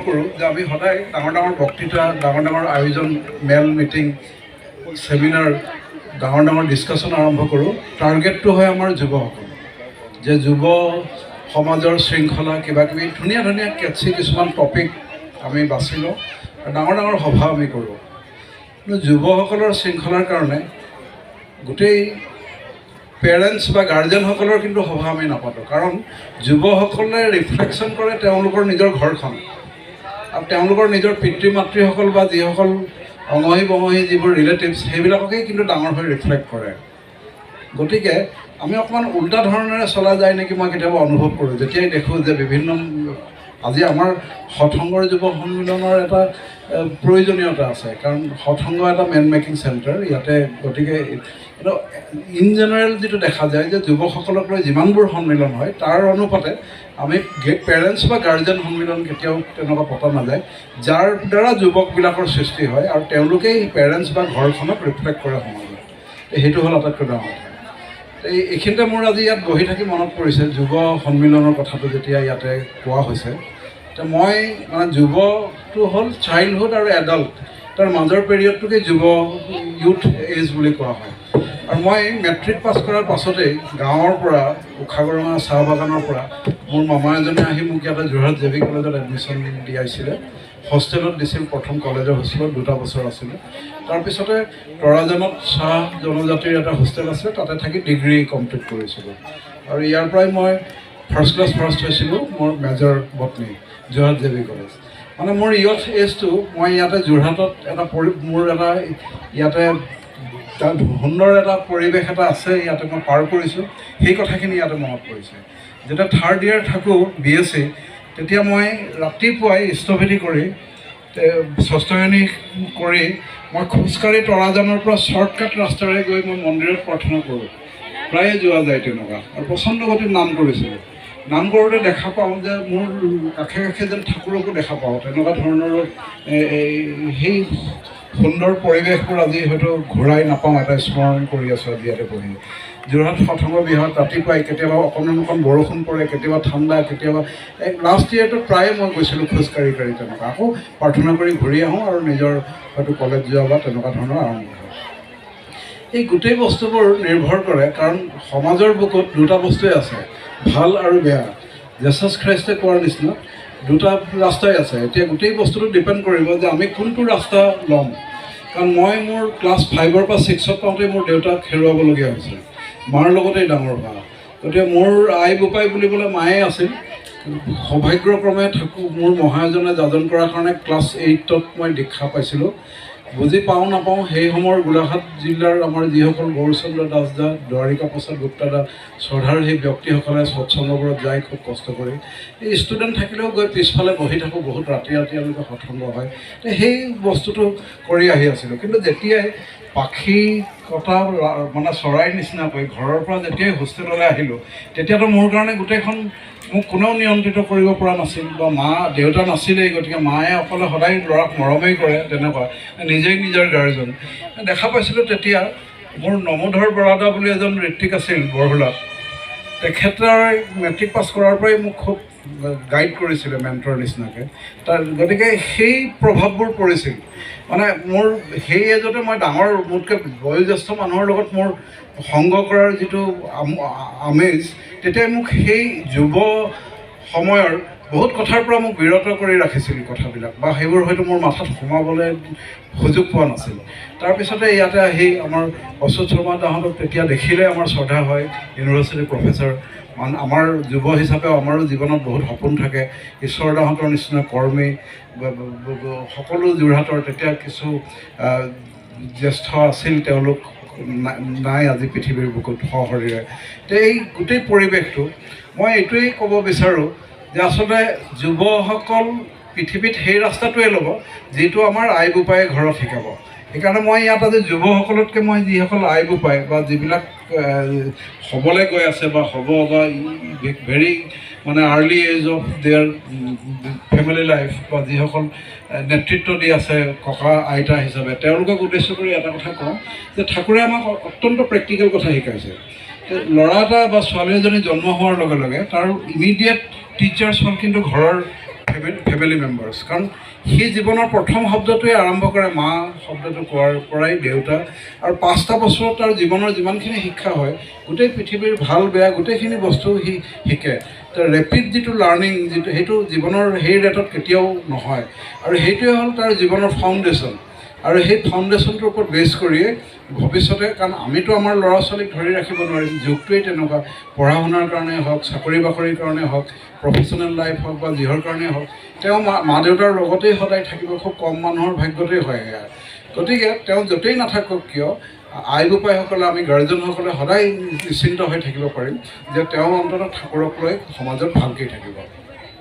কৰোঁ যে আমি সদায় ডাঙৰ ডাঙৰ বক্তৃতা, ডাঙৰ ডাঙৰ আয়োজন, মেল মিটিং, ছেমিনাৰ, ডাঙৰ ডাঙৰ ডিছকাশ্যন আৰম্ভ কৰোঁ। টাৰ্গেটটো হয় আমাৰ যুৱসকল, যে যুৱ সমাজৰ শৃংখলা কিবা কিবি ধুনীয়া ধুনীয়া কেটচি কিছুমান টপিক আমি বাছি লওঁ আৰু ডাঙৰ ডাঙৰ সভা আমি কৰোঁ। কিন্তু যুৱসকলৰ শৃংখলাৰ কাৰণে গোটেই পেৰেণ্টছ বা গাৰ্জেনসকলৰ কিন্তু সভা আমি নাপাতোঁ, কাৰণ যুৱসকলে ৰিফ্লেকশ্যন কৰে তেওঁলোকৰ নিজৰ ঘৰখন আৰু তেওঁলোকৰ নিজৰ পিতৃ মাতৃসকল বা যিসকল অঙহী বঙহী যিবোৰ ৰিলেটিভছ সেইবিলাককেই কিন্তু ডাঙৰ হৈ ৰিফ্লেক্ট কৰে। গতিকে আমি অকণমান উল্টা ধৰণেৰে চলা যায় নেকি মই কেতিয়াবা অনুভৱ কৰোঁ, যেতিয়াই দেখোঁ যে বিভিন্ন আজি আমাৰ সৎসংগৰ যুৱ সন্মিলনৰ এটা প্ৰয়োজনীয়তা আছে, কাৰণ সৎসংগ এটা মেন মেকিং চেণ্টাৰ ইয়াতে। গতিকে কিন্তু ইন জেনেৰেল যিটো দেখা যায় যে যুৱকসকলক লৈ যিমানবোৰ সন্মিলন হয় তাৰ অনুপাতে আমি পেৰেণ্টছ বা গাৰ্জেন সন্মিলন কেতিয়াও তেনেকুৱা পতা নাযায়, যাৰ দ্বাৰা যুৱকবিলাকৰ সৃষ্টি হয় আৰু তেওঁলোকেই পেৰেণ্টছ বা ঘৰখনক ৰিফ্লেক্ট কৰে সমাজত। সেইটো হ'ল আটাইতকৈ ডাঙৰ কথা। এইখিনিতে মোৰ আজি ইয়াত বহি থাকি মনত পৰিছে যুৱ সন্মিলনৰ কথাটো যেতিয়া ইয়াতে কোৱা হৈছে। তো মই মানে যুৱটো হ'ল চাইল্ডহুড আৰু এডাল্ট, তাৰ মাজৰ পিৰিয়ডটোকে যুৱ ইউথ এজ বুলি কোৱা হয়। আৰু মই মেট্ৰিক পাছ কৰাৰ পাছতেই গাঁৱৰ পৰা উষাগৰমা চাহ বাগানৰ পৰা মোৰ মামা এজনে আহি মোক ইয়াতে যোৰহাট জে.ভি. কলেজত এডমিশ্যন দিয়াইছিলে। হোষ্টেলত দিছিল, প্ৰথম কলেজৰ হোষ্টেলত 2 বছৰ আছিলে। তাৰপিছতে তৰাজানত চাহ জনজাতিৰ এটা হোষ্টেল আছিলে, তাতে থাকি ডিগ্ৰী কমপ্লিট কৰিছিলোঁ। আৰু ইয়াৰ পৰাই মই ফাৰ্ষ্ট ক্লাছ ফাৰ্ষ্ট হৈছিলোঁ, মোৰ মেজৰ বটনী, যোৰহাট জে.ভি. কলেজ। মানে মোৰ ইয়থ এজটো মই ইয়াতে যোৰহাটত মোৰ এটা ইয়াতে সুন্দৰ এটা পৰিৱেশ এটা আছে, ইয়াতে মই পাৰ কৰিছোঁ, সেই কথাখিনি ইয়াতে মনত পৰিছে। যেতিয়া থাৰ্ড ইয়াৰ থাকোঁ BSc, তেতিয়া মই ৰাতিপুৱাই স্থবিধি কৰি ষষ্ঠ শ্ৰেণী কৰি মই খোজকাঢ়ি তৰাজানৰ পৰা শ্বৰ্টকাট ৰাস্তাৰে গৈ মই মন্দিৰত প্ৰাৰ্থনা কৰোঁ। প্ৰায়ে যোৱা যায় তেনেকুৱা, আৰু প্ৰচণ্ড গতিত নাম কৰিছিলোঁ। নাম কৰোঁতে দেখা পাওঁ যে মোৰ কাষে কাষে যেন ঠাকুৰকো দেখা পাওঁ। তেনেকুৱা ধৰণৰ সেই সুন্দৰ পৰিৱেশবোৰ আজি হয়তো ঘূৰাই নাপাওঁ, এটা স্মৰণ কৰি আছোঁ আজি ইয়াতে বহি। যোৰহাট সৎসংগ বিহাৰত ৰাতিপুৱাই কেতিয়াবা অকণ বৰষুণ পৰে, কেতিয়াবা ঠাণ্ডা, কেতিয়াবা লাষ্ট ইয়েৰটো প্ৰায়ে মই গৈছিলোঁ খোজকাঢ়ি তেনেকুৱা। আকৌ প্ৰাৰ্থনা কৰি ঘূৰি আহোঁ আৰু নিজৰ হয়তো কলেজ যোৱা বা তেনেকুৱা ধৰণৰ আৰম্ভ হয়। এই গোটেই বস্তুবোৰ নিৰ্ভৰ কৰে, কাৰণ সমাজৰ বুকুত দুটা বস্তুৱেই আছে, ভাল আৰু বেয়া। জেছাছ খ্ৰীষ্টে কোৱাৰ নিচিনা দুটা ৰাস্তাই আছে। এতিয়া গোটেই বস্তুটো ডিপেণ্ড কৰিব যে আমি কোনটো ৰাস্তা ল'ম। কাৰণ মই মোৰ ক্লাছ 5ৰ পৰা 6ত পাওঁতে মোৰ দেউতাক হেৰুৱাবলগীয়া হৈছিল, মাৰ লগতেই ডাঙৰ হোৱা। গতিকে মোৰ আই বোপাই বুলিবলৈ মায়ে আছিল। সৌভাগ্যক্ৰমে মোৰ মহাজনে যাজন কৰাৰ কাৰণে ক্লাছ 8ত মই দীক্ষা পাইছিলোঁ। বুজি পাওঁ নাপাওঁ সেই সময়ৰ গোলাঘাট জিলাৰ আমাৰ যিসকল গৌৰচন্দ্ৰ দাস দা, দ্বাৰিকা প্ৰসাদ গুপ্তা দা, শ্ৰদ্ধাৰ সেই ব্যক্তিসকলে সৎসংগবোৰত যায় খুব কষ্ট কৰি। এই ষ্টুডেণ্ট থাকিলেও গৈ পিছফালে বহি থাকোঁ, বহুত ৰাতিলৈকে সৎসংগ হয়। সেই বস্তুটো কৰি আহি আছিলোঁ। কিন্তু যেতিয়াই পাখি কটা মানে চৰাইৰ নিচিনাকৈ ঘৰৰ পৰা যেতিয়াই হোষ্টেললৈ আহিলোঁ, তেতিয়াতো মোৰ কাৰণে গোটেইখন মোক কোনেও নিয়ন্ত্ৰিত কৰিব পৰা নাছিল, বা দেউতা নাছিলেই। গতিকে মায়ে অকলে সদায় ল'ৰাক মৰমেই কৰে, তেনেকুৱা নিজেই নিজৰ গাৰ্জেন। দেখা পাইছিলোঁ তেতিয়া মোৰ নমোধৰ বৰাদা বুলি এজন ঋত্বিক আছিল বৰহোলাত, তেখেতৰ মেট্ৰিক পাছ কৰাৰ পৰাই মোক খুব গাইড কৰিছিলে মেণ্টৰ নিচিনাকৈ। গতিকে সেই প্ৰভাৱবোৰ পৰিছিল। মানে মোৰ সেই এজতে মই ডাঙৰ মোতকৈ বয়োজ্যেষ্ঠ মানুহৰ লগত মোৰ সংগ কৰাৰ যিটো আমেজ, তেতিয়াই মোক সেই যুৱ সময়ৰ বহুত কথাৰ পৰা মোক বিৰত কৰি ৰাখিছিল কথাবিলাক, বা সেইবোৰ হয়তো মোৰ মাথাত সোমাবলৈ সুযোগ পোৱা নাছিল। তাৰপিছতে ইয়াতে আহি আমাৰ অচ্যুত শৰ্মা দাহঁতক তেতিয়া দেখিলে আমাৰ শ্ৰদ্ধা হয়, ইউনিভাৰ্চিটিৰ প্ৰফেচৰ। আমাৰ যুৱ হিচাপে আমাৰো জীৱনত বহুত সপোন থাকে। ঈশ্বৰ দাহঁতৰ নিচিনা কৰ্মী সকলো যোৰহাটৰ তেতিয়া কিছু জ্যেষ্ঠ আছিল, তেওঁলোক নাই আজি পৃথিৱীৰ বুকুত সশৰীৰে। তো এই গোটেই পৰিৱেশটো মই এইটোৱেই ক'ব বিচাৰোঁ যে আচলতে যুৱসকল পৃথিৱীত সেই ৰাস্তাটোৱে ল'ব যিটো আমাৰ আই বোপায়ে ঘৰত শিকাব। সেইকাৰণে মই ইয়াত আজি যুৱসকলতকৈ মই যিসকল আই বোপাই বা যিবিলাক হ'বলৈ গৈ আছে বা হ'ব, বা ভেৰি মানে early age of their family life, বা যিসকল নেতৃত্ব দি আছে ককা আইতা হিচাপে, তেওঁলোকক উদ্দেশ্য কৰি এটা কথা কওঁ যে ঠাকুৰে আমাক অত্যন্ত প্ৰেক্টিকেল কথা শিকাইছে। ল'ৰা এটা বা ছোৱালী এজনী জন্ম হোৱাৰ লগে লগে তাৰ ইমিডিয়েট টিচাৰ্ছ হ'ল কিন্তু ঘৰৰ ফেমিলি মেম্বাৰ্ছ, কাৰণ সি জীৱনৰ প্ৰথম শব্দটোৱে আৰম্ভ কৰে মা শব্দটো কোৱাৰ পৰাই, দেউতা, আৰু 5টা বছৰত তাৰ জীৱনৰ যিমানখিনি শিক্ষা হয় গোটেই পৃথিৱীৰ ভাল বেয়া গোটেইখিনি বস্তু সি শিকে। তাৰ ৰেপিড যিটো লাৰ্ণিং যিটো সেইটো জীৱনৰ সেই ৰেটত কেতিয়াও নহয়, আৰু সেইটোৱে হ'ল তাৰ জীৱনৰ ফাউণ্ডেশ্যন। আৰু সেই ফাউণ্ডেশ্যনটোৰ ওপৰত বেছ কৰিয়ে ভৱিষ্যতে, কাৰণ আমিতো আমাৰ ল'ৰা ছোৱালীক ধৰি ৰাখিব নোৱাৰিম, যুগটোৱেই তেনেকুৱা, পঢ়া শুনাৰ কাৰণে হওক, চাকৰি বাকৰিৰ কাৰণে হওক, প্ৰফেশ্যনেল লাইফ হওক বা যিহৰ কাৰণেই হওক, তেওঁ মা দেউতাৰ লগতেই সদায় থাকিব, খুব কম মানুহৰ ভাগ্যতেই হয় সেয়া। গতিকে তেওঁ য'তেই নাথাকক কিয়, আই বোপাইসকলে, আমি গাৰ্জেনসকলে সদায় নিশ্চিন্ত হৈ থাকিব পাৰিম যে তেওঁ অন্ততঃ ঠাকুৰক লৈ সমাজত ভালকৈ থাকিব।